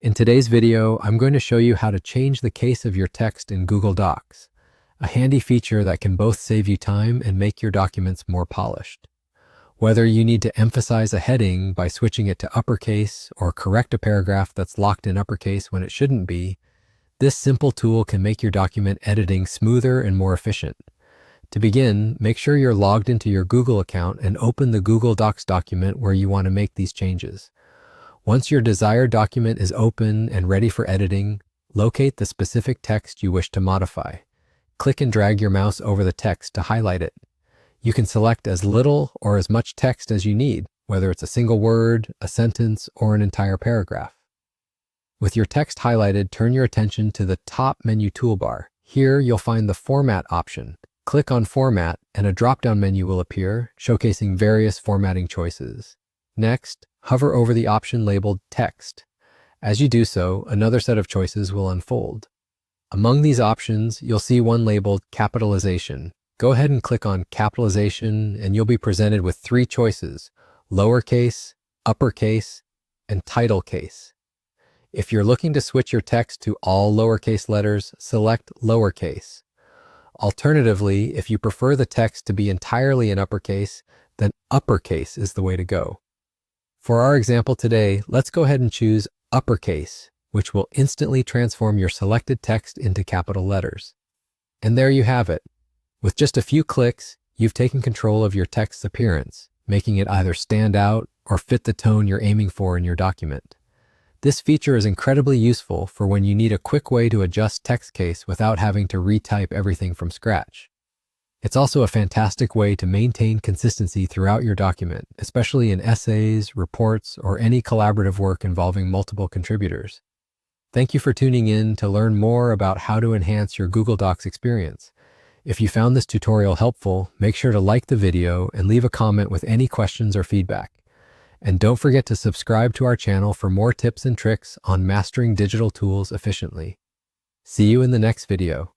In today's video, I'm going to show you how to change the case of your text in Google Docs, a handy feature that can both save you time and make your documents more polished. Whether you need to emphasize a heading by switching it to uppercase or correct a paragraph that's locked in uppercase when it shouldn't be, this simple tool can make your document editing smoother and more efficient. To begin, make sure you're logged into your Google account and open the Google Docs document where you want to make these changes. Once your desired document is open and ready for editing, locate the specific text you wish to modify. Click and drag your mouse over the text to highlight it. You can select as little or as much text as you need, whether it's a single word, a sentence, or an entire paragraph. With your text highlighted, turn your attention to the top menu toolbar. Here, you'll find the Format option. Click on Format, and a drop-down menu will appear, showcasing various formatting choices. Next, hover over the option labeled Text. As you do so, another set of choices will unfold. Among these options, you'll see one labeled Capitalization. Go ahead and click on Capitalization, and you'll be presented with three choices: lowercase, uppercase, and title case. If you're looking to switch your text to all lowercase letters, select lowercase. Alternatively, if you prefer the text to be entirely in uppercase, then uppercase is the way to go. For our example today, let's go ahead and choose uppercase, which will instantly transform your selected text into capital letters. And there you have it. With just a few clicks, you've taken control of your text's appearance, making it either stand out or fit the tone you're aiming for in your document. This feature is incredibly useful for when you need a quick way to adjust text case without having to retype everything from scratch. It's also a fantastic way to maintain consistency throughout your document, especially in essays, reports, or any collaborative work involving multiple contributors. Thank you for tuning in to learn more about how to enhance your Google Docs experience. If you found this tutorial helpful, make sure to like the video and leave a comment with any questions or feedback. And don't forget to subscribe to our channel for more tips and tricks on mastering digital tools efficiently. See you in the next video.